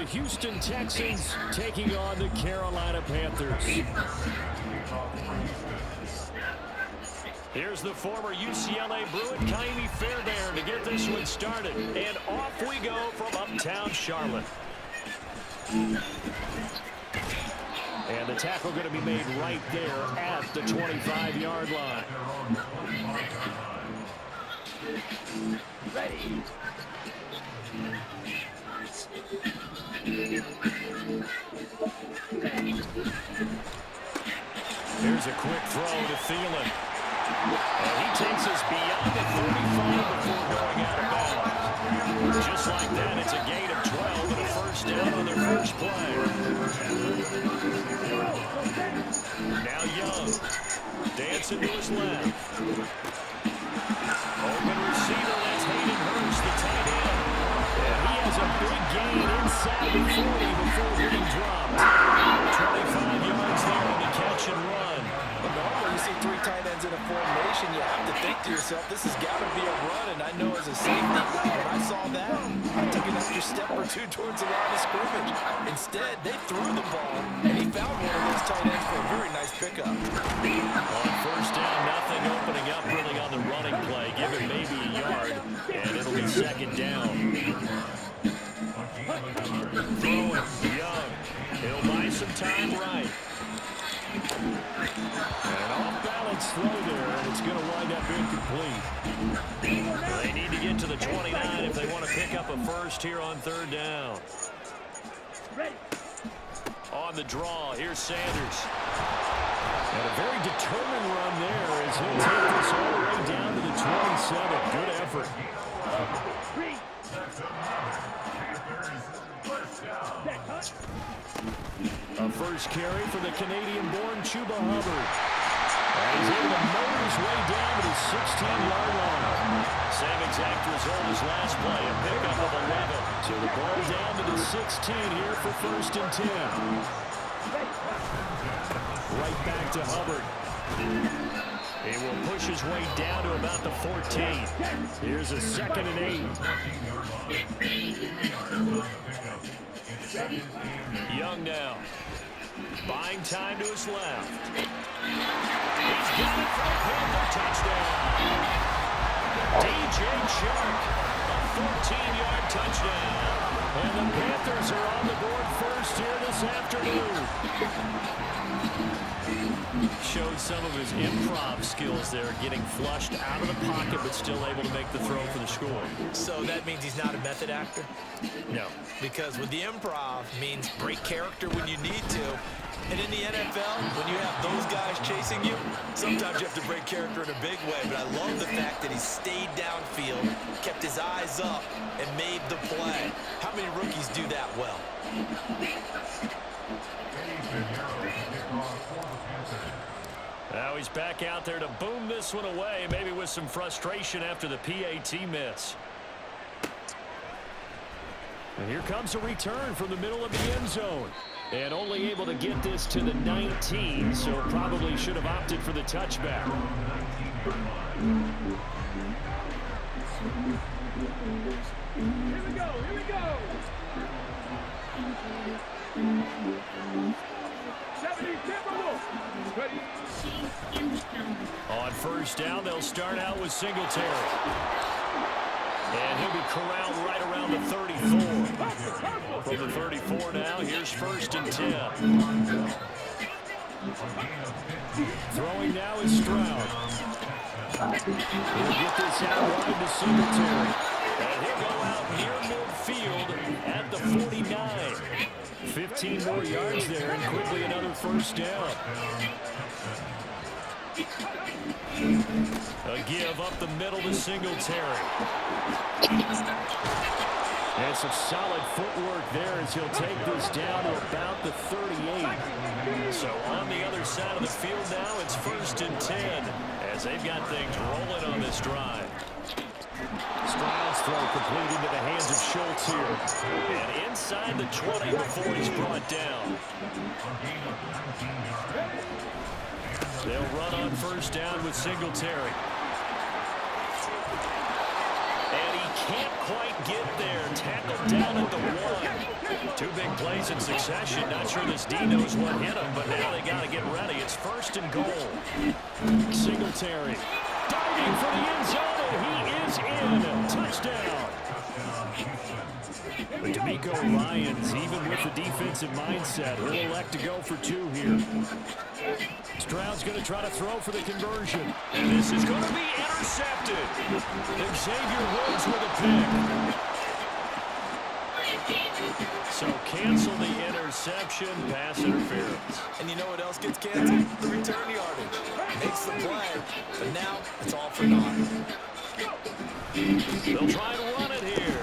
Houston Texans taking on the Carolina Panthers. Here's the former UCLA Bruin, Kaimi Fairbairn, to get this one started. And off we go from uptown Charlotte. And the tackle going to be made right there at the 25-yard line. Ready. Here's a quick throw to Thielen. And he takes us beyond the 35 before going out of bounds. Just like that, it's a gain of 12 and a first down on their first play. Now Young. Dancing to his left. Open receiver, that's Hayden Hurst, the tight end. And he has a big gain inside the 40 before being dropped. 25 yards there on the catch and run. Normally you see three tight ends in a formation, you have to think to yourself, this has got to be a run, and I know as a safety, when I saw that, I took an extra step or two towards the line of scrimmage. Instead, they threw the ball, and he found one of those tight ends for a very nice pickup. On first down, nothing opening up really on the running play. Give him maybe a yard, and it'll be second down. Throwing, Young. He'll buy some time right. An off-balance throw there, and it's going to wind up incomplete. They need to get to the 29 if they want to pick up a first here on third down. On the draw, here's Sanders. And a very determined run there as he'll take this all the way down to the 27. Good effort. A first carry for the Canadian-born Chuba Hubbard. And he's able to motor his way down to the 16-yard line. Same exact result as last play, a pickup of 11. So the ball down to the 16 here for first and 10. Right back to Hubbard. He will push his way down to about the 14. Here's a second and 8. Young now. Buying time to his left. He's got it for a Panther touchdown. DJ Chark, a 14-yard touchdown. And the Panthers are on the board first here this afternoon. Showed some of his improv skills there, getting flushed out of the pocket, but still able to make the throw for the score. So that means he's not a method actor? No. Because with the improv means break character when you need to. And in the NFL, when you have those guys chasing you, sometimes you have to break character in a big way. But I love the fact that he stayed downfield, kept his eyes up, and made the play. How many rookies do that well? Now he's back out there to boom this one away, maybe with some frustration after the PAT miss. And here comes a return from the middle of the end zone. And only able to get this to the 19, so probably should have opted for the touchback. Here we go, here we go. 70, ready. On first down, they'll start out with Singletary. And he'll be corralled right around the 34. From the 34 now, here's first and 10. Throwing now is Stroud. He'll get this out wide to Singletary. And he'll go out near midfield at the 49. 15 more yards there, and quickly another first down. A give up the middle to Singletary. And some solid footwork there as he'll take this down to about the 38. So on the other side of the field now, it's first and 10 as they've got things rolling on this drive. Stroud's throw complete into the hands of Schultz here. And inside the 20 before he's brought down. They'll run on first down with Singletary. And he can't quite get there. Tackled down at the 1. Too big plays in succession. Not sure this D knows what hit him, but now they got to get ready. It's 1st and goal. Singletary diving for the end zone, and he is in. Touchdown. D'Amico Ryans, even with the defensive mindset, will elect to go for 2 here. Stroud's going to try to throw for the conversion. And this is going to be intercepted. Xavier Woods with a pick. So cancel the interception, pass interference. And you know what else gets canceled? The return yardage. Makes the play, but now it's all for naught. They'll try to run it here.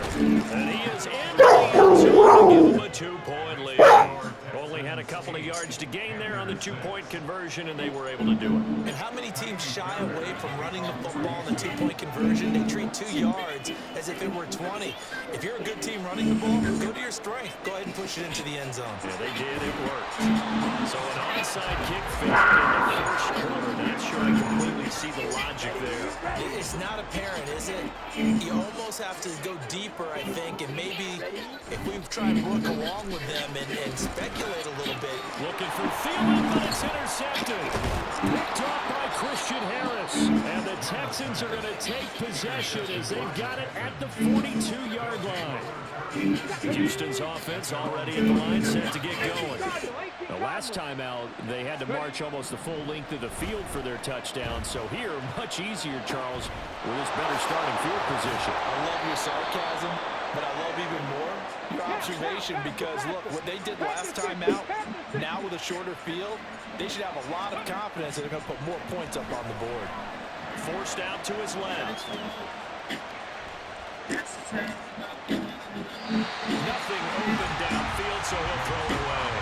And he is in the end zone to give him a 2-point lead. Only had a couple of yards to gain there on the 2-point conversion, and they were able to do it. And how many teams shy away from running the football in the 2-point conversion? They treat 2 yards as if it were 20. If you're a good team running the ball, go to your strength. Go ahead and push it into the end zone. Yeah, they did. It worked. So an onside kick fake in the first quarter. Not sure I completely see the logic there. It's not apparent, is it? You almost have to go deeper, I think, and maybe if we try and work along with them and speculate a little bit. Looking for Thielen, but it's intercepted. Picked off by Christian Harris. And the Texans are going to take possession as they've got it at the 42-yard line. Houston's offense already at the line, set to get going. The last time out, they had to march almost the full length of the field for their touchdown. So here, much easier, Charles, with this better starting field position. I love your sarcasm, but I love even more your observation because, look, what they did last time out, now with a shorter field, they should have a lot of confidence that they're going to put more points up on the board. Forced out to his left. Nothing open downfield, so he'll throw it away.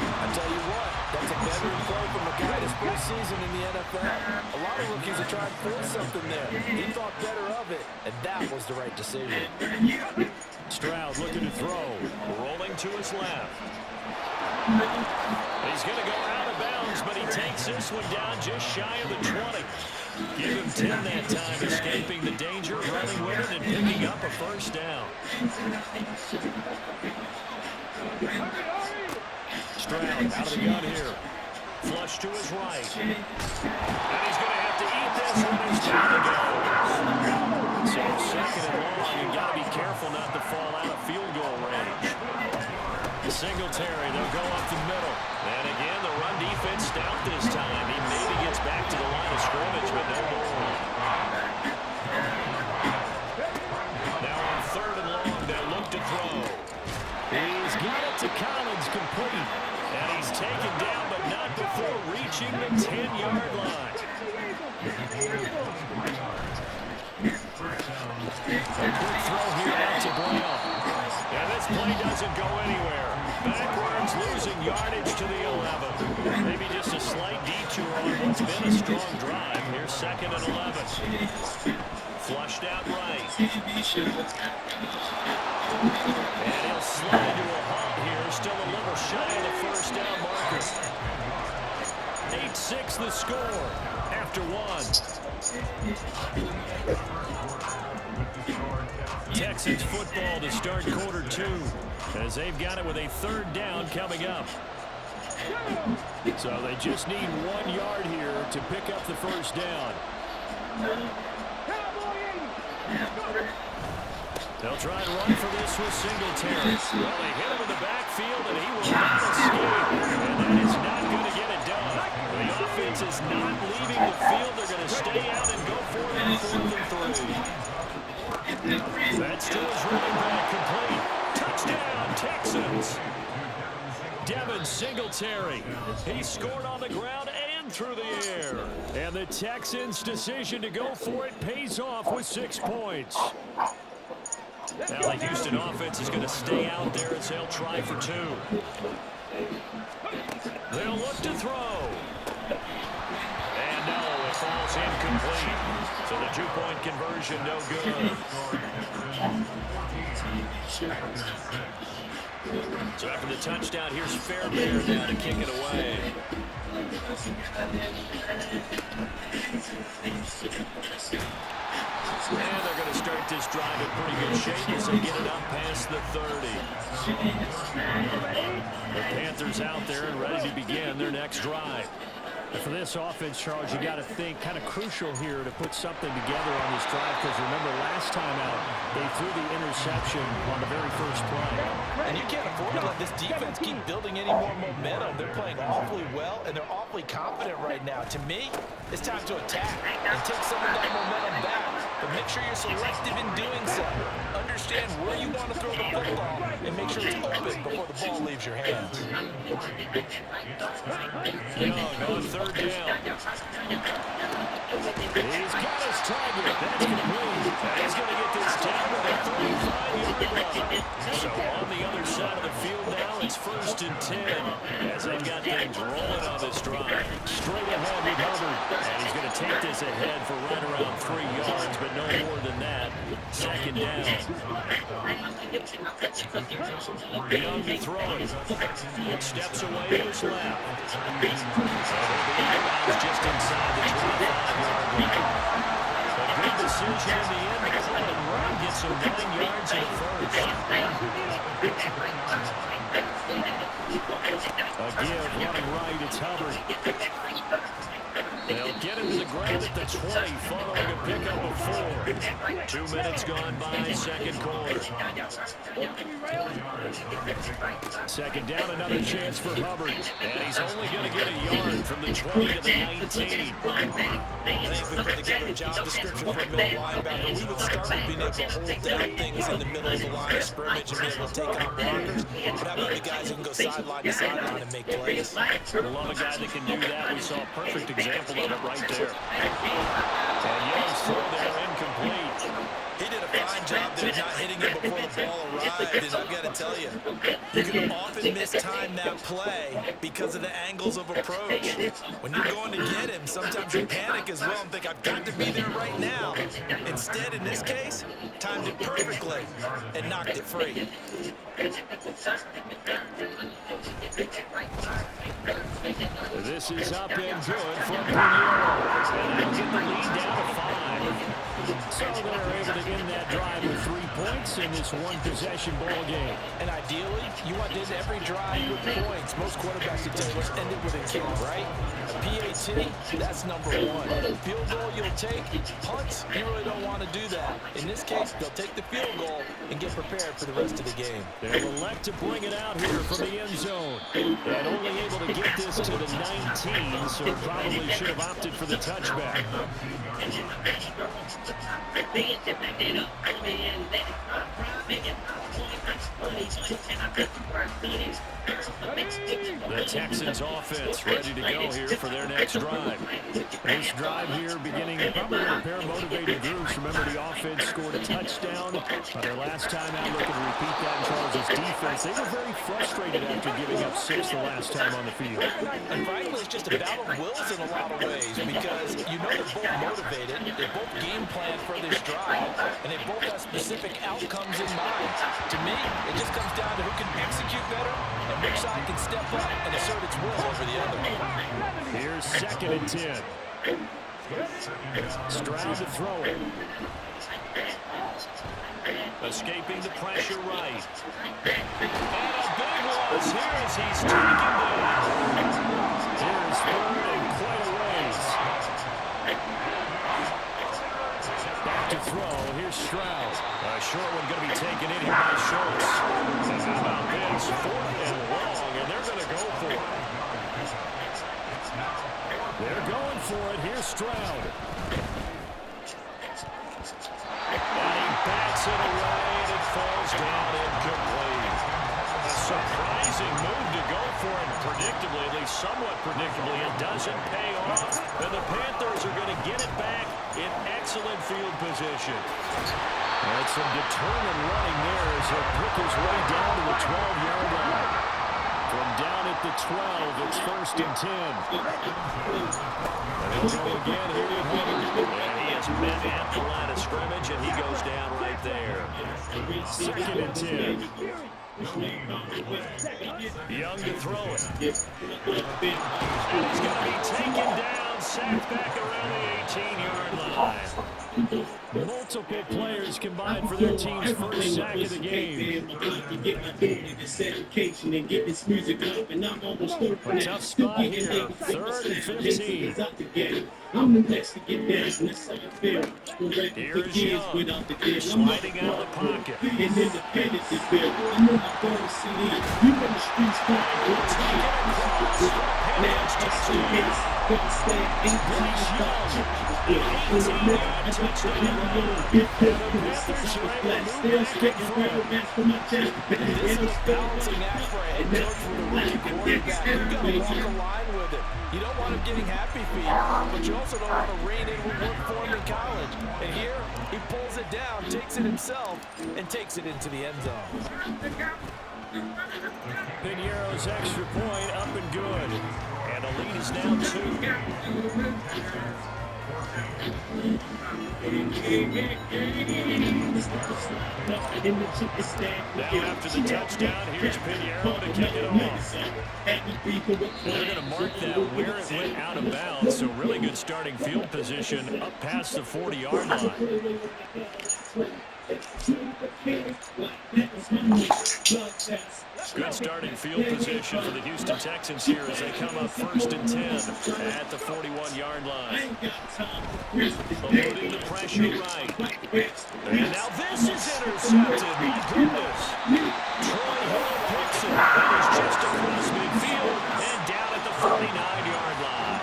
I tell you what, that's a veteran play from a guy his first season in the NFL. A lot of rookies are trying to force something there. He thought better of it, and that was the right decision. Stroud looking to throw. Rolling to his left. He's going to go out of bounds, but he takes this one down just shy of the 20. Give him 10 that time, escaping the danger, running with it, and picking up a first down. Stroud out of the gun here. Flush to his right. And he's going to have to eat this one as time goes. So 2nd and long, you've got to be careful not to fall out of field goal range. Singletary, they'll go up the middle. And again, the run defense stout this time. He maybe gets back to the line of scrimmage, but no more. Now on 3rd and long, they'll look to throw. He's got it to Collins, complete. And he's taken down, but not before reaching the 10-yard line. A quick throw here out to Brown. And this play doesn't go anywhere. Backwards, losing yardage to the 11. Maybe just a slight detour on what's been a strong drive. Here's 2nd and 11. Flushed out right. And he'll slide to a halt here. Still a little shy of the first down marker. 8-6 the score after 1. Texans football to start quarter 2 as they've got it with a 3rd down coming up. So they just need 1 yard here to pick up the first down. They'll try and run for this with Singletary. Well, they hit him in the backfield, and he will not escape. And that is not going to get it done. The offense is not leaving the field. They're going to stay out and go for it on 4th and 3. That's to his running back, complete. Touchdown, Texans. Devin Singletary. He scored on the ground and through the air. And the Texans' decision to go for it pays off with 6 points. Now the Houston offense is going to stay out there as they'll try for 2. They'll look to throw. And no, it falls incomplete. So the 2-point conversion no good. So after the touchdown, here's Fairbairn now to kick it away. And they're going to start this drive in pretty good shape as they get it up past the 30. The Panthers out there and ready to begin their next drive. For this offense, Charles, you got to think kind of crucial here to put something together on this drive, because remember last time out they threw the interception on the very first play. And you can't afford to let this defense keep building any more momentum. They're playing awfully well, and they're awfully confident right now. To me, it's time to attack and take some of that momentum back. But make sure you're selective in doing so. Understand where you want to throw the football and make sure it's open before the ball leaves your hands. Young on third down. He's got his target. That's complete. He's going to get this down to the 35-yard line. So on the other side of the field now, it's 1st and 10 as they've got things rolling on this drive. Straight ahead with Hubbard. And he's going to take this ahead for right around 3 yards, but no more than that. 2nd down. Young to throw it. Steps away to his left. Just inside the 25-yard line. A good decision in the end. McClellan Run gets him 9 yards in the first. A give running right. It's Hubbard. They'll get him to the ground at the 20, following a pickup of 4. 2 minutes gone by, second quarter. 2nd down, another chance for Hubbard. And he's only going to get a yard from the 20 to the 19. I think if we put together a job description for a middle linebacker, we would start with being able to hold down things in the middle of the line of scrimmage and be able to take on blockers. But how about the guys who can go sideline to sideline and make plays? Love a guy that can do that. We saw a perfect example of it right there. And Young's throw there incomplete. He did a fine job there not hitting him before the ball arrived, and I've got to tell you, you can often mistime that play because of the angles of approach. When you're going to get him, sometimes you panic as well and think, I've got to be there right now. Instead, in this case, timed it perfectly and knocked it free. This is up and good from Pinheiro. And they'll get the lead down to 5. So they're able to end that drive with 3 points in this one-possession ball game. And ideally, you want to end every drive with points. Most quarterbacks would tell you, let's end it with a kick, right? A PAT, that's number 1. Field goal you'll take. Punts, you really don't want to do that. In this case, they'll take the field goal and get prepared for the rest of the game. They'll elect to bring it out here from the end zone. And only able to get this to the 19, so probably should have opted for the touchback. The Texans offense ready to go here for their next drive. This drive here beginning probably with a pair of motivated groups. Remember, the offense scored a touchdown their last time out. Looking to repeat that in Charles' defense. They were very frustrated after giving up 6 the last time on the field. And frankly, it's just a battle of wills in a lot of ways, because you know they're both motivated, they both game plan for this drive, and they both have specific outcomes in mind. To me, it just comes down to who can execute better and which side can step up and assert its will over the other. Here's 2nd and 10. Stroud to throw it. Escaping the pressure right. And a big loss here as he's taken down. Here's 3rd and quite a ways. Back to throw. Here's Stroud. A short one going to be taken in here by Schultz. And how about this? 4th and long, and they're going to go for it. They're going for it. Here's Stroud. And he bats it away, and it falls down incomplete. A surprising move to go for it predictably, at least somewhat predictably. It doesn't pay off, and the Panthers are going to get it back in excellent field position. And some determined running there as he'll pick his way down to the 12-yard line. From down at the 12, it's 1st and 10. And he'll go again here with Hubbard. And he has met at the line of scrimmage, and he goes down right there. 2nd and 10. Young to throw it. And he's going to be taken down, sacked back around the 18-yard line. Multiple players combined for their team's first sack of the game. A tough spot here. 3rd and 15. Here's Young, sliding out of the pocket. You don't want him getting happy feet, but you also don't want to rein in what worked for him in college. And here, he pulls it down, takes it himself, and takes it into the end zone. Piñeiro's extra point up and good. And the lead is now 2. Now after the touchdown, here's Piñeiro to kick it off. They're going to mark that where it went out of bounds, so really good starting field position up past the 40-yard line. Good starting field position for the Houston Texans here as they come up 1st and 10 at the 41-yard line. Loading the pressure right. And now this is intercepted. My goodness. Troy Hill picks it. That is just across midfield and down at the 49-yard line.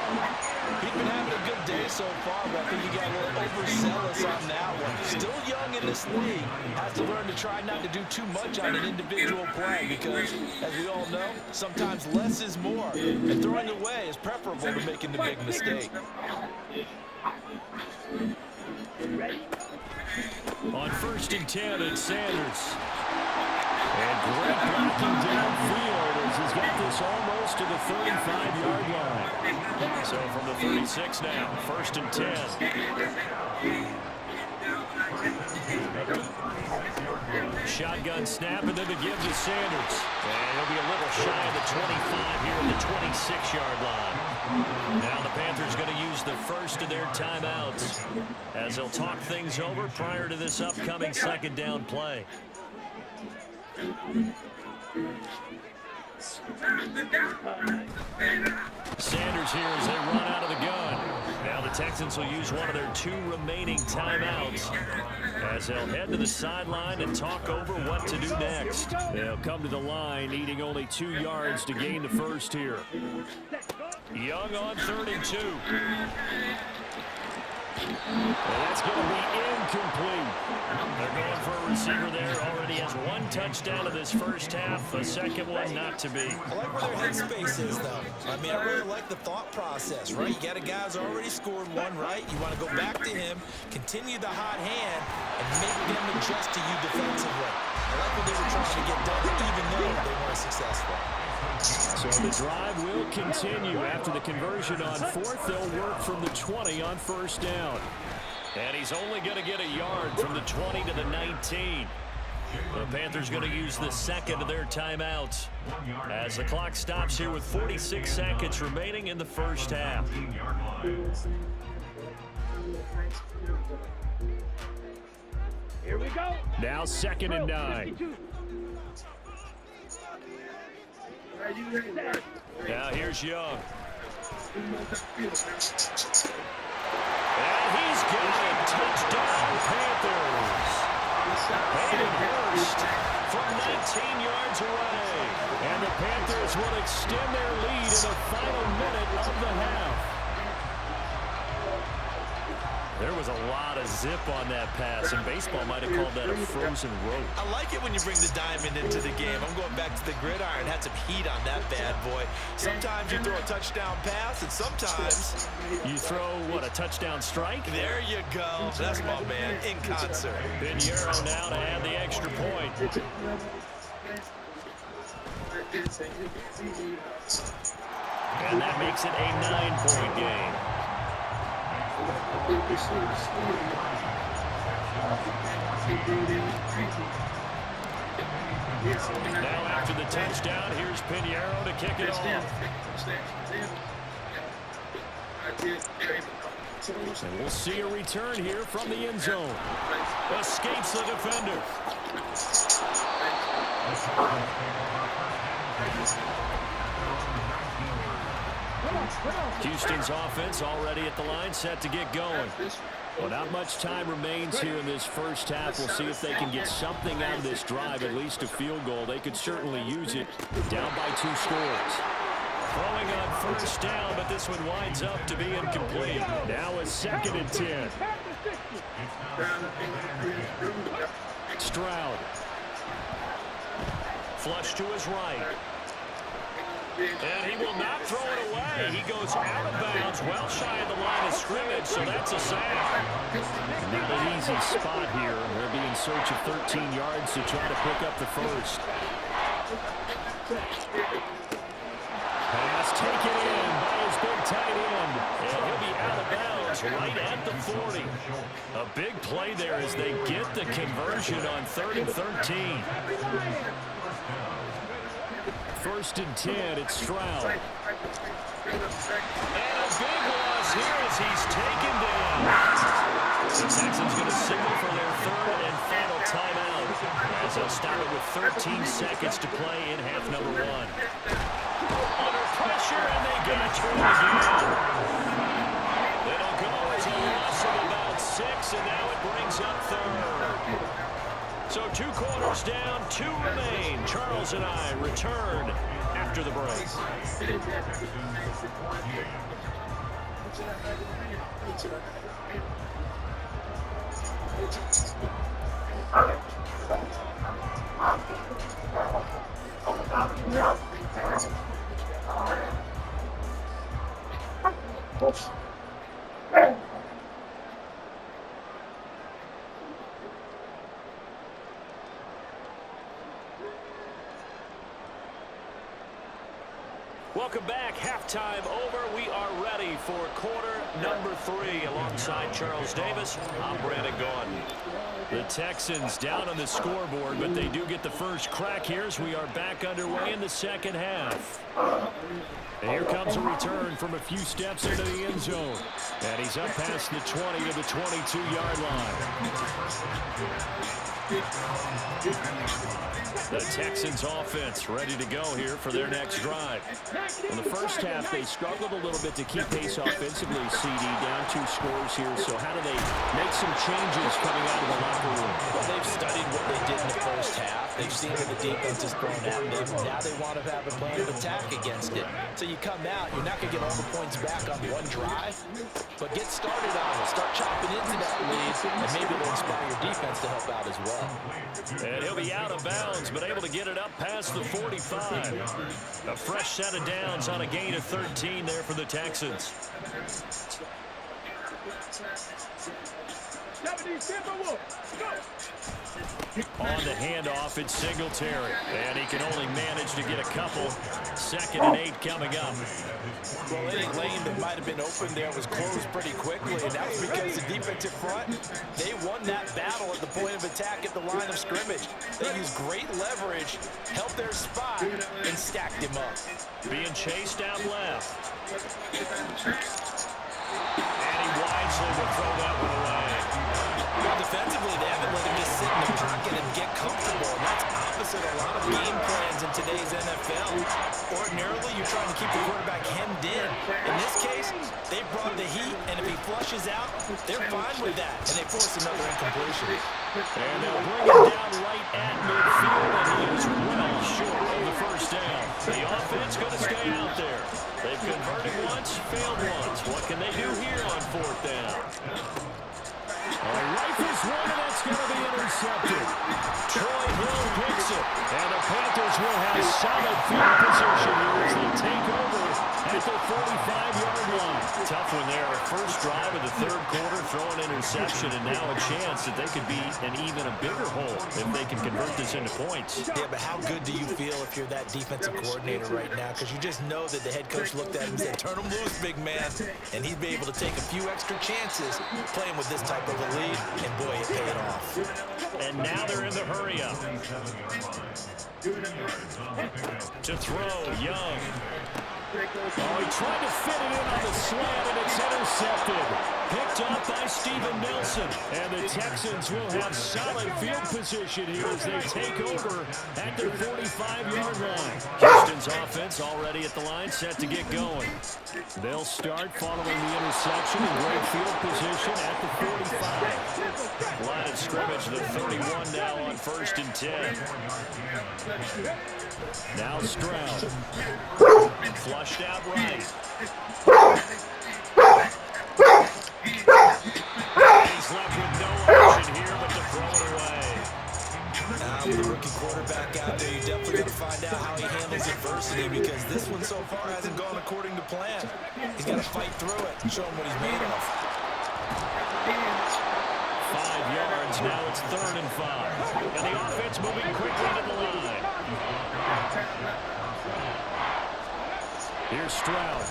He's been having a good day so far, but I think he got a little overzealous on that one. Still young in this league. Has to learn to try not to do too much on an individual play because, as we all know, sometimes less is more. And throwing away is preferable to making the big mistake. On 1st and 10, it's Sanders. And great blocking downfield as he's got this almost to the 35-yard line. So from the 36 now, 1st and 10. Shotgun snap, and then the give to Sanders. And he'll be a little shy of the 25 here at the 26-yard line. Now the Panthers going to use the first of their timeouts as they'll talk things over prior to this upcoming 2nd down play. Sanders here as they run out of the gun. Now the Texans will use one of their 2 remaining timeouts as they'll head to the sideline and talk over what to do next. They'll come to the line needing only 2 yards to gain the first here. Young on 3rd and 2. Well, that's going to be incomplete. They're going for a receiver there. Already has 1 touchdown in this first half. A second one not to be. I like where their headspace is, though. I mean, I really like the thought process, right? You got a guy who's already scored 1, right? You want to go back to him, continue the hot hand, and make them adjust to you defensively. I like what they were trying to get done, even though they weren't successful. So the drive will continue. After the conversion on 4th, they'll work from the 20 on 1st down. And he's only going to get a yard from the 20 to the 19. The Panthers going to use the 2nd of their timeouts as the clock stops here with 46 seconds remaining in the first half. Here we go. Now 2nd and 9. Now here's Young. And he's got it. Touchdown, Panthers. Hayden Hurst from 19 yards away. And the Panthers will extend their lead in the final minute of the half. There was a lot of zip on that pass, and baseball might have called that a frozen rope. I like it when you bring the diamond into the game. I'm going back to the gridiron. Had some heat on that bad boy. Sometimes you throw a touchdown pass, and sometimes you throw, what, a touchdown strike? There you go. That's my man in concert. Piñeiro now to add the extra point. And that makes it a 9-point game. Now after the touchdown, here's Piñeiro to kick it off. And we'll see a return here from the end zone. Escapes the defender. Houston's offense already at the line, set to get going. Well, not much time remains here in this first half. We'll see if they can get something out of this drive, at least a field goal. They could certainly use it. Down by 2 scores. Throwing on first down, but this one winds up to be incomplete. Now a 2nd and 10. Stroud. Flush to his right. And he will not throw it away. He goes out of bounds, well shy of the line of scrimmage, so that's a sack. Not an easy spot here. They'll be in search of 13 yards to try to pick up the first. Pass taken in by his big tight end. And he'll be out of bounds right at the 40. A big play there as they get the conversion on 3rd and 13. 1st and 10, it's Stroud. And a big loss here as he's taken down. The Texans going to signal for their 3rd and final timeout as they'll stop it with 13 seconds to play in half number 1. Under pressure, and they got to it again. It'll go as a loss of about 6, and now it brings up 3rd. So 2 quarters down, 2 remain. Charles and I return after the break. Welcome back. Halftime over. We are ready for quarter number 3. Alongside Charles Davis, I'm Brandon Gaudin. The Texans down on the scoreboard, but they do get the first crack here as we are back underway in the second half. And here comes a return from a few steps into the end zone. And he's up past the 20 to the 22-yard line. The Texans offense ready to go here for their next drive. In the first half, they struggled a little bit to keep pace offensively, CD, down 2 scores here. So how do they make some changes coming out of the locker room? Well, they've studied what they did in the first half. They've seen what the defense is throwing at them. Now they want to have a plan of attack against it. So you come out, you're not going to get all the points back on one drive, but get started on it. Start chopping into that lead, and maybe it'll inspire your defense to help out as well. And he'll be out of bounds, but able to get it up past the 45. A fresh set of downs on a gain of 13 there for the Texans. On the handoff, it's Singletary. And he can only manage to get a couple. 2nd and 8 coming up. Well, any lane that might have been open there was closed pretty quickly, and that was because the defensive front, they won that battle at the point of attack at the line of scrimmage. They used great leverage, held their spot, and stacked him up. Being chased out left. And he wisely will throw that one away. Well, defensively, they haven't let him just sit in the pocket and get comfortable, and that's opposite a lot of game plans in today's NFL. Ordinarily, you're trying to keep the quarterback hemmed in. In this case, they brought the heat, and if he flushes out, they're fine with that, and they force another incompletion. And they'll bring it down right at midfield, and he is well short of the first down. The offense going to stay out there. They've converted once, failed once. What can they do here on 4th down? Rifles one, and that's going to be intercepted. Troy Hill picks it, and the Panthers will have solid field position here as they take over at the 45-yard line. Tough one there. First drive of the 3rd quarter, throw an interception, and now a chance that they could be an even a bigger hole if they can convert this into points. Yeah, but how good do you feel if you're that defensive coordinator right now? Because you just know that the head coach looked at him and said, turn him loose, big man. And he'd be able to take a few extra chances playing with this type of a lead, and boy, it paid off. And now they're in the hurry-up. To throw, Young. Oh, he tried to fit it in on the slant, and it's intercepted. Picked up by Steven Nelson. And the Texans will have solid field position here as they take over at their 45-yard line. Houston's offense already at the line, set to get going. They'll start following the interception in great field position at the 45. Line of scrimmage, the 31 now on 1st and 10. Now Stroud. Flushed out right. He's left with no option here but to throw it away. With the rookie quarterback out there, you're definitely going to find out how he handles adversity, because this one so far hasn't gone according to plan. He's got to fight through it and show him what he's made of. 5 yards, now it's 3rd and 5. And the offense moving quickly to the line. Here's Stroud.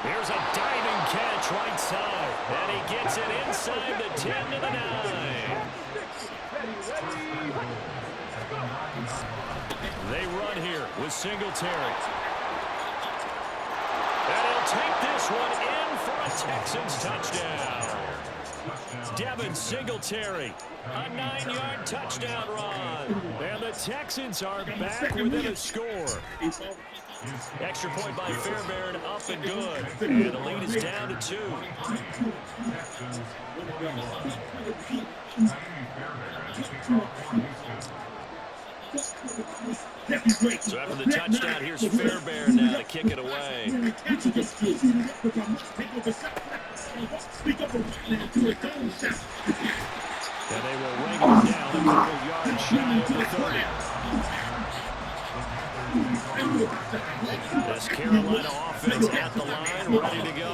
Here's a diving catch right side. And he gets it inside the 10 to the 9. They run here with Singletary. And he'll take this one in for a Texans touchdown. Devin Singletary, a 9-yard touchdown run. And the Texans are back within a score. Extra point by Fairbairn, up and good. And the lead is down to 2. So after the touchdown, here's Fairbairn now to kick it away. And they will ring him down a couple yards shy of the 30. This Carolina offense at the line, ready to go.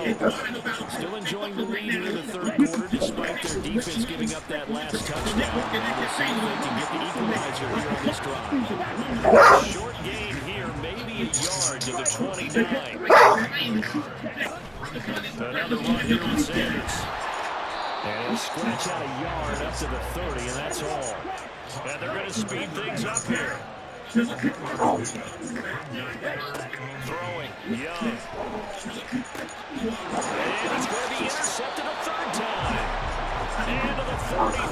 Still enjoying the lead here in the 3rd quarter, despite their defense giving up that last touchdown. We'll see if they can get the equalizer here on this drive. Short gain here, maybe a yard to the 29. Another run here with Sanders. And he'll scratch out a yard up to the 30, and that's all. And they're going to speed things up here. Throwing, Young. And he's going to be intercepted a 3rd time. And to the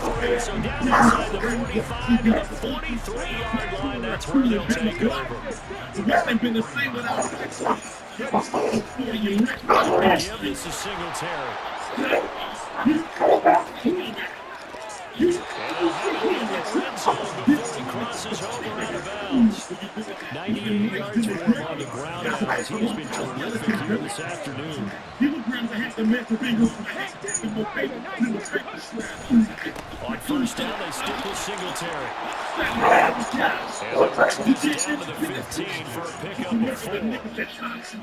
43, so down inside the 45 to the 43-yard line. That's where they'll take over. Give this to Singletary. And he'll have it in the red zone before he crosses over out of bounds. 98 yards for him on the ground now, as he's been terrific here this afternoon. On 1st down, they stick with Singletary. And they'll bring this down to the 15 for a pickup of 4.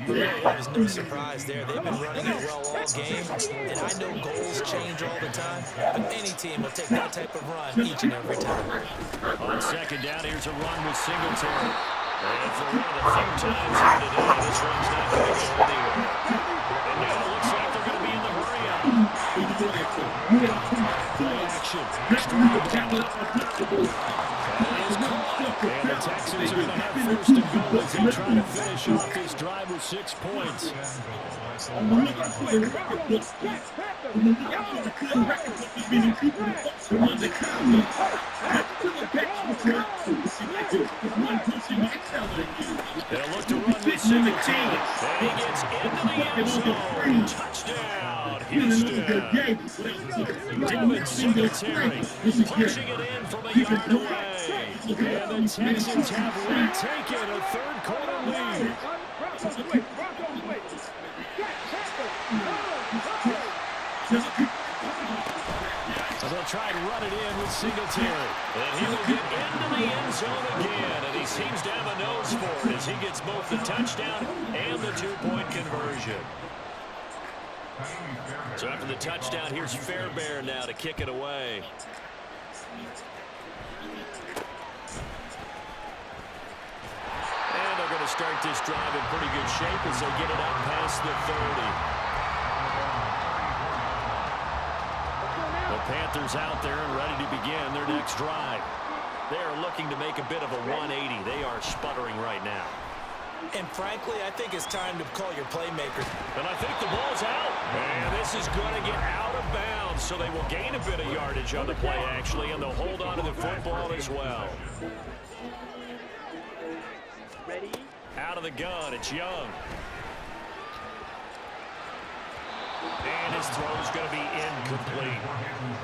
There's no surprise there. They've been running it well all game. And I know goals change all the time, but any team will take that type of run each and every time. On 2nd down, here's a run with Singletary. And for one of the few times here today, this run's not going to go anywhere. And now it looks like they're going to be in the hurry-up. Play action. That is caught. And the Texans are going to have 1st and goal as they try to finish off this drive with 6 points. They'll look to run with Singletary. And he gets into the end zone. Touchdown, Houston. Devin Singletary punching it in from a yard away. And the Texans have retaken a 3rd quarter lead. So they'll try to run it in with Singletary. And he will get into the end zone again. And he seems to have a nose for it as he gets both the touchdown and the 2-point conversion. So after the touchdown, here's Fairbairn now to kick it away. And they're going to start this drive in pretty good shape as they get it up past the 30. The Panthers out there and ready to begin their next drive. They are looking to make a bit of a 180. They are sputtering right now. And frankly, I think it's time to call your playmaker. And I think the ball's out. And this is going to get out of bounds, so they will gain a bit of yardage on the play, actually, and they'll hold on to the football as well. Ready? Out of the gun, it's Young. And his throw's going to be incomplete.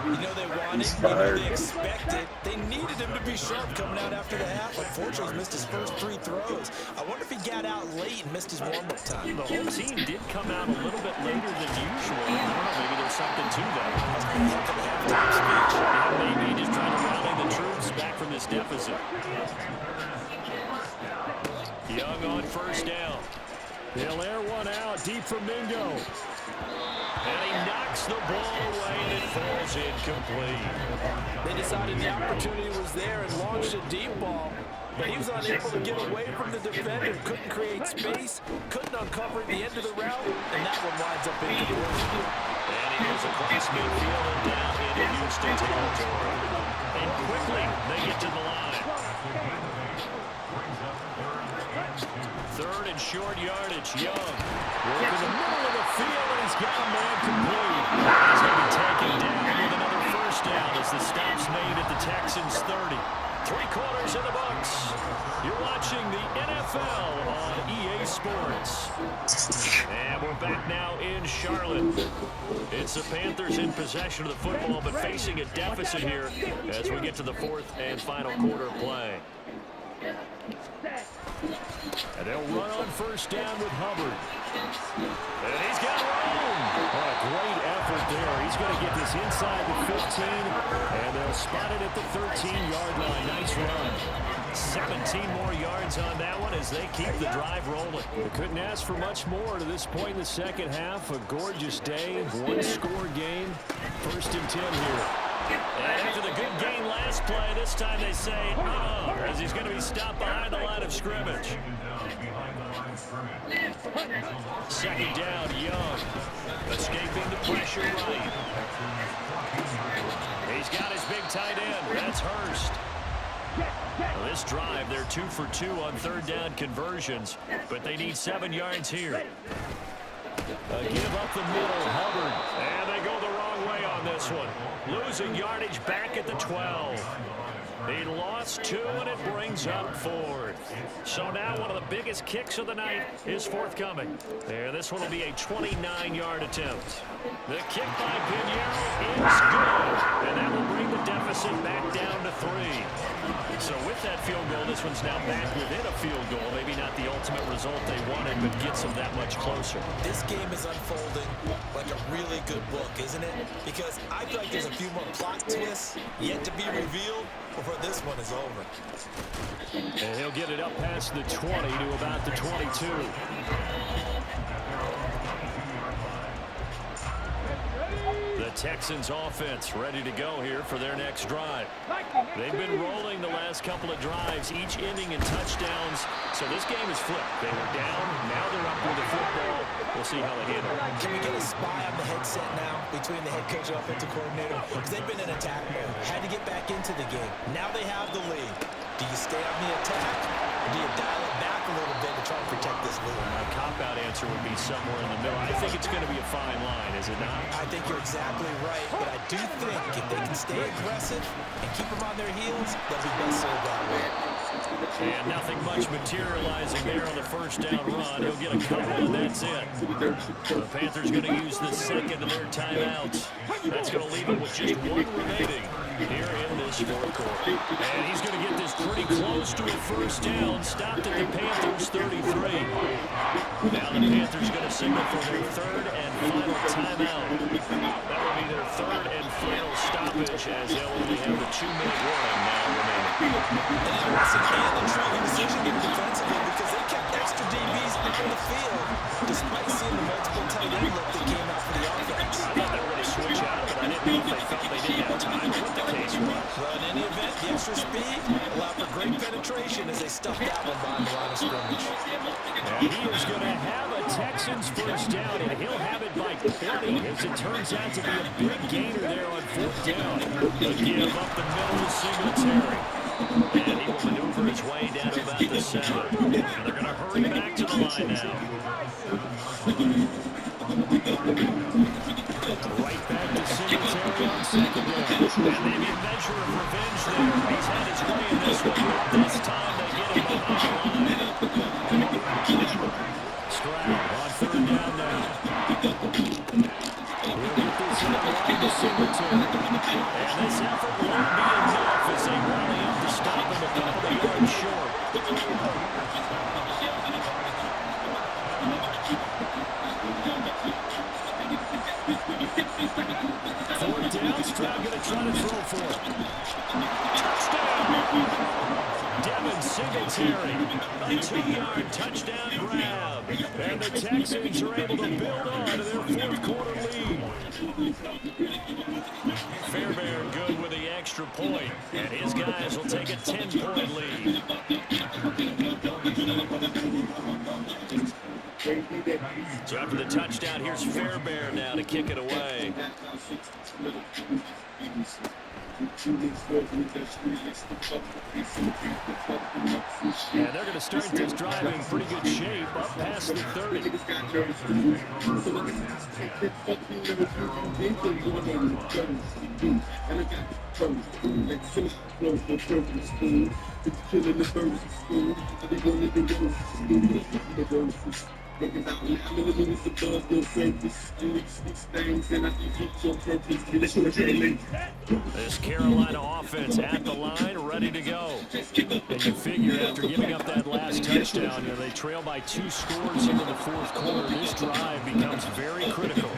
You know they wanted, you know they expected. They needed him to be sharp coming out after the half. Unfortunately, he missed his first 3 throws. I wonder if he got out late and missed his warm-up time. The whole team did come out a little bit later than usual. I don't know, maybe there's something to that. Must be after the halftime speech. Yeah, maybe just trying to rally the troops back from this deficit. Young on first down. He'll air one out deep from Mingo. And he knocks the ball away, and it falls incomplete. They decided the opportunity was there and launched a deep ball, but he was unable to get away from the defender, couldn't create space, couldn't uncover at the end of the route, and that one winds up incomplete. And he goes across midfield and down into Houston territory. And quickly, they get to the line. Third and short yardage, Young. Work in the middle of the field, and he's got a man complete. He's going to be taken down with another first down as the stop's made at the Texans' 30. 3 quarters in the books. You're watching the NFL on EA Sports. And we're back now in Charlotte. It's the Panthers in possession of the football, but facing a deficit here as we get to the 4th and final quarter play. And they'll run on first down with Hubbard. And he's got room. Oh, a great effort there. He's going to get this inside the 15, and they'll spot it at the 13-yard line. Nice run. 17 more yards on that one as they keep the drive rolling. They couldn't ask for much more to this point in the second half. A gorgeous day, one-score game. First and 10 here. And after the good game last play, this time they say, as he's going to be stopped behind the line of scrimmage. Second down, Young. Escaping the pressure right. He's got his big tight end. That's Hurst. Well, this drive, they're 2 for 2 on third down conversions, but they need 7 yards here. Give up the middle, Hubbard. And they go the wrong way on this one. Losing yardage back at the 12. He lost 2, and it brings up 4th. So now one of the biggest kicks of the night is forthcoming. And this one will be a 29-yard attempt. The kick by Pinheiro is good. And that will bring the deficit back down to 3. So with that field goal, this one's now back within a field goal. Maybe not the ultimate result they wanted, but gets them that much closer. This game is unfolding like a really good book, isn't it? Because I feel like there's a few more plot twists yet to be revealed before this one is over. And he'll get it up past the 20 to about the 22. The Texans offense ready to go here for their next drive. They've been rolling the last couple of drives, each ending in touchdowns. So this game is flipped. They were down, now they're up with the football. We'll see how they handle it. Can we get a spy on the headset now between the head coach and offensive coordinator? Because they've been in attack mode. Had to get back into the game. Now they have the lead. Do you stay on the attack, or do you dial it back a little bit to try and protect this lead? My cop-out answer would be somewhere in the middle. I think it's going to be a fine line, is it not? I think you're exactly right, but I do think if they can stay aggressive and keep them on their heels, they'll be best served that way. And nothing much materializing there on the first down run. He'll get a couple, and that's it. The Panthers going to use the second of their timeouts. That's going to leave them with just 1 remaining here in this 4th quarter. And he's going to get this pretty close to a first down. Stopped at the Panthers' 33. Now the Panthers going to signal for their 3rd and final timeout. That will be their 3rd and final stoppage as they'll only have a 2-minute warning now remaining. An interesting and intriguing decision getting defensively because they kept extra DBs on the field despite seeing the multiple tight end look that came out for the offense. I thought they were going to switch out, but I didn't know if they felt they didn't have time or what the case was. Well, in any event, the extra speed allowed for great penetration as they stuffed that one behind the line of scrimmage. And he is going to have a Texans first down, and he'll have it by 20 as it turns out to be a big gainer there on 4th down. A give up the middle to Singletary. And he will maneuver his way down to about the 7. And they're going to hurry back to the line now. Right back to Singletary on 2nd down. And maybe a measure of revenge there. He's had his way in this one, but this time they get him behind the line. Stroud on 3rd down now. He'll get this out wide to Singletary. And this effort won't be enough as they rally up to stop him a couple of yards short. 4th down, Stroud going to try to throw for it. Touchdown! Devin Singletary, a 2-yard touchdown grab. And the Texans are able to build on to their 4th quarter lead. Fairbairn good with the extra point, and his guys will take a 10-point lead. So after the touchdown, here's Fairbairn now to kick it away. And they're going to start this drive in pretty good shape, up past the 30. This Carolina offense at the line, ready to go. And you figure after giving up that last touchdown, they trail by 2 scores into the 4th quarter. This drive becomes very critical.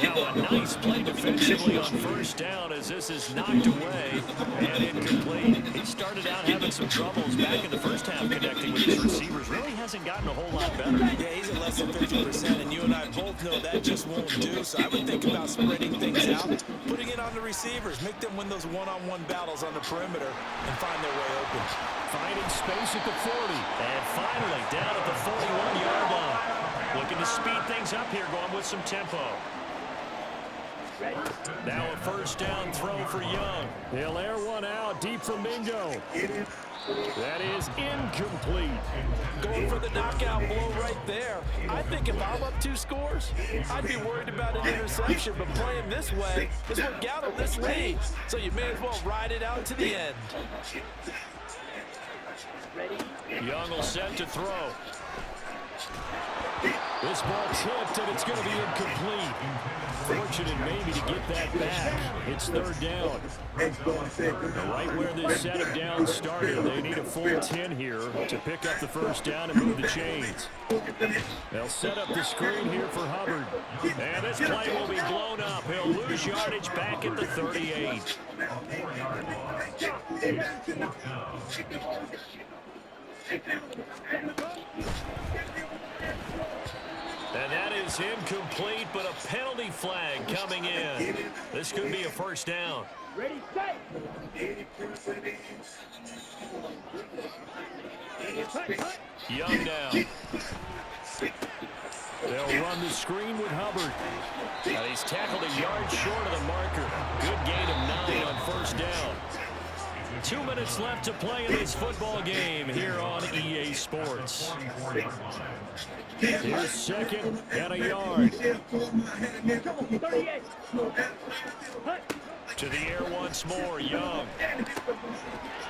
Now a nice play defensively on 1st down as this is knocked away and incomplete. He started out having some troubles back in the first half connecting with his receivers. Really hasn't gotten a whole lot better. Yeah, he's at less than 50%, and you and I both know that just won't do. So I would think about spreading things out, putting it on the receivers, make them win those one-on-one battles on the perimeter, and find their way open. Finding space at the 40, and finally down at the 41-yard line. Looking to speed things up here, going with some tempo. Now a 1st down throw for Young. He'll air one out deep from Mingo. That is incomplete. Going for the knockout blow right there. I think if I'm up 2 scores, I'd be worried about an interception, but playing this way is what got him this lead. So you may as well ride it out to the end. Young will set to throw. This ball tipped, and it's going to be incomplete. Fortunate maybe to get that back. It's 3rd down. Right where this set of downs started, they need a full 10 here to pick up the 1st down and move the chains. They'll set up the screen here for Hubbard. And this play will be blown up. He'll lose yardage back at the 38. And that is incomplete, but a penalty flag coming in. This could be a 1st down. Ready, set. Young now. They'll run the screen with Hubbard. Now he's tackled a yard short of the marker. Good gain of 9 on 1st down. 2 minutes left to play in this football game here on EA Sports. Here's 2nd and a yard. To the air once more, Young.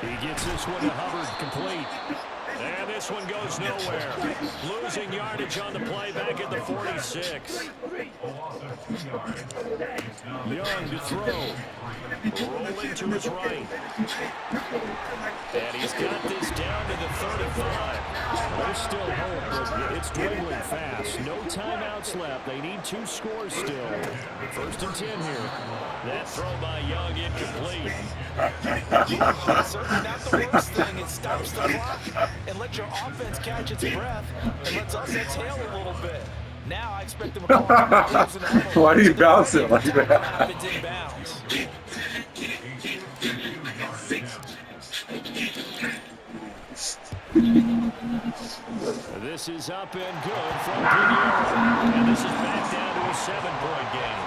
He gets this one to Hubbard, complete. And this one goes nowhere. Losing yardage on the play back at the 46. Young to throw. Rolling to his right. And he's got this down to the 35. There's still hope, but it's dwindling fast. No timeouts left. They need 2 scores still. 1st and 10 here. That throw by Young incomplete. That's certainly not the worst thing. It stops the clock and lets your offense catch its breath and lets us exhale a little bit. Now I expect them to call. Why do you bounce it like that? Happens in bounds. This is up and good from Pinheiro. And this is back down to a 7-point game.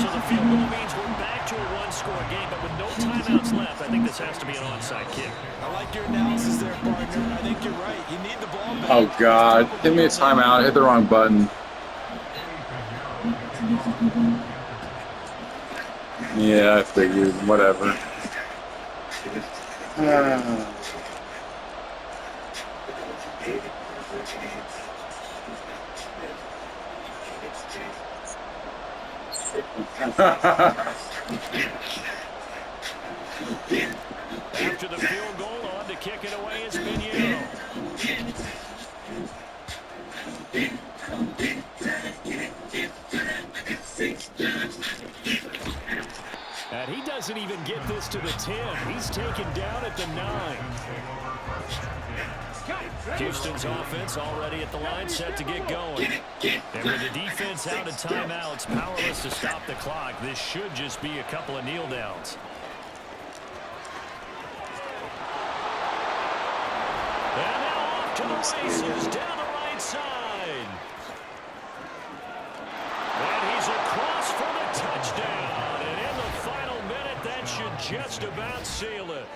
So the field goal means we're back to a one-score game, but with no timeouts left, I think this has to be an onside kick. I like your analysis there, partner. I think you're right. You need the ball back. Oh, God. Give me a timeout. I hit the wrong button. Yeah, I figured. Whatever. After the field goal, on to kick it away is Pinheiro. And he doesn't even get this to the 10. He's taken down at the 9. Houston's offense already at the line, set to get going. And with the defense out of timeouts, powerless to stop the clock, this should just be a couple of kneel downs. And now off to the races, down the right side. And he's across for the touchdown. And in the final minute, that should just about seal it.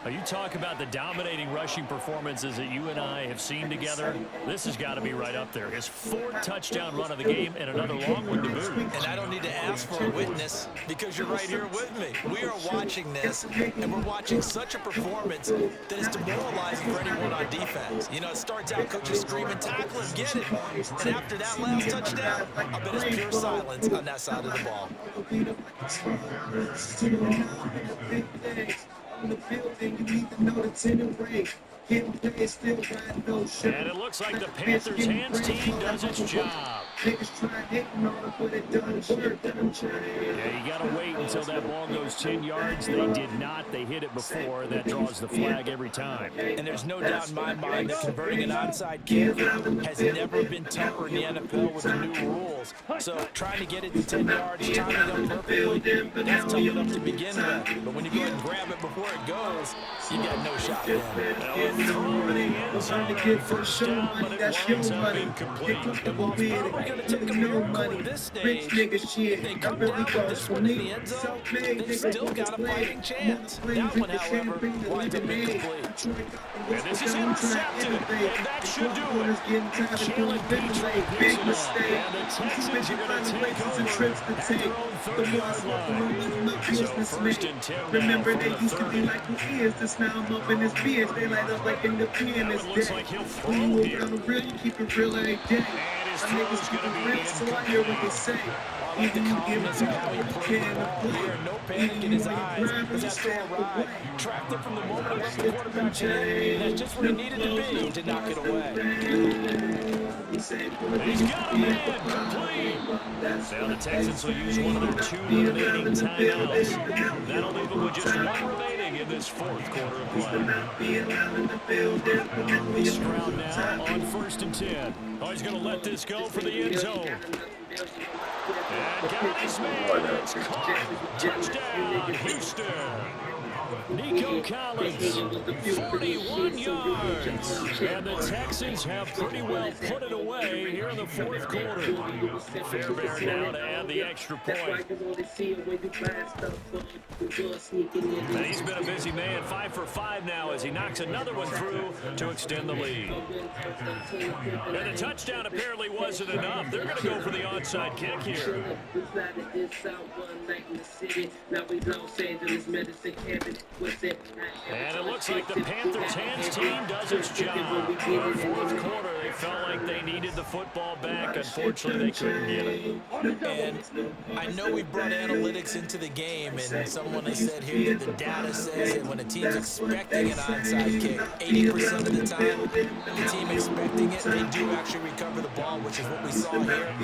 You talk about the dominating rushing performances that you and I have seen together. This has got to be right up there. His 4th touchdown run of the game and another long one to boot. And I don't need to ask for a witness because you're right here with me. We are watching this, and we're watching such a performance that is demoralizing for anyone on defense. You know, it starts out coaches screaming, tackle him, get it. And after that last touchdown, I bet it's pure silence on that side of the ball. On the building, you need to know the tenor rate. Getting players still got no shit. And it looks like the Panthers' hands team does its job. Niggas try hitting on it, but it doesn't work. Yeah, you got to wait until that ball goes 10 yards. They did not. They hit it before. That draws the flag every time. And there's no doubt in my mind that converting an onside kick has never been tougher in the NFL with the new rules. So trying to get it to 10 yards, timing it up perfectly, that's tough enough to begin with. But when you go ahead and grab it before it goes, you got no shot then. Trying to get for sure money, that's your money. Comfortable with it, ain't getting no money. Rich niggas shit, They come really down with goes this for one in me. the end So zone, big, they've nigga, still got a fighting chance. That one, however, winds up incomplete. And this is intercepted. And that should do it. Jalen Petrie Big picks it up. mistake. And the Texans are going to take over Trips to at take. their own The 30-yard line. So first and 10 now remember, from they the used to be 30. like who is this now? I'm up in his beard. They light up like in the pianist. Looks like he'll throw You here. around real, you keep it real every day. And his My throw niggas is keep going to it be real, so I hear what they say. I like the Even you give calmness it of how he you played can the ball here. No panic in his eyes. But that throw right. Tracked it from the moment he left the quarterback's hand. And that's just where he needed to be to knock it away. He's got a man complete. Now the Texans will use one of their 2 remaining timeouts. That'll leave them with just 1 remaining in this 4th quarter of play. Stroud now on 1st and 10. Oh, he's going to let this go for the end zone. And got his man. It's caught. Touchdown, Houston. Nico Collins, 41 yards. And the Texans have pretty well put it away here in the 4th quarter. Fairbairn now to add the extra point. And he's been a busy man, 5 for 5 now as he knocks another one through to extend the lead. And the touchdown apparently wasn't enough. They're going to go for the onside kick here. And it looks like the Panthers' hands team does its job. 4th quarter, they felt like they needed the football back. Unfortunately, they couldn't get it. And I know we brought analytics into the game, and someone has said here that the data says that when a team's expecting an onside kick, 80% of the time, the team expecting it, they do actually recover the ball, which is what we saw here.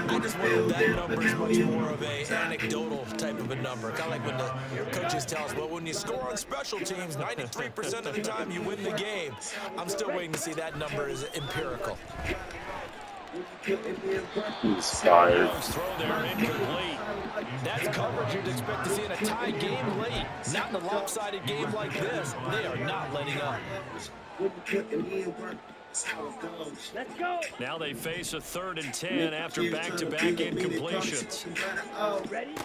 I just wonder if that number is much more of an anecdotal type of a number. Kind of like when the coaches tell us, well, when you score on special teams, 93% of the time you win the game. I'm still waiting to see that number is empirical. He's fired. Young's throw there incomplete. That's coverage you'd expect to see in a tie game late. Not in a lopsided game like this. They are not letting up. Let's go. Now they face a 3rd and 10 after back-to-back incompletions. Ready?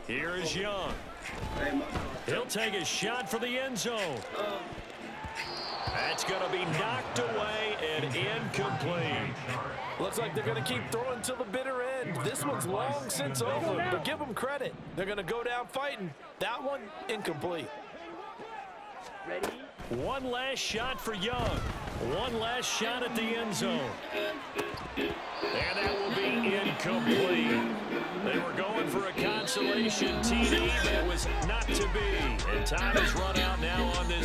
Here is Young. He'll take a shot for the end zone. That's going to be knocked away and incomplete. Looks like they're going to keep throwing till the bitter end. This one's long since over, but give them credit. They're going to go down fighting. That one, incomplete. Ready? One last shot for Young. One last shot at the end zone. And that will be incomplete. They were going for a consolation TD that was not to be. And time has run out now on this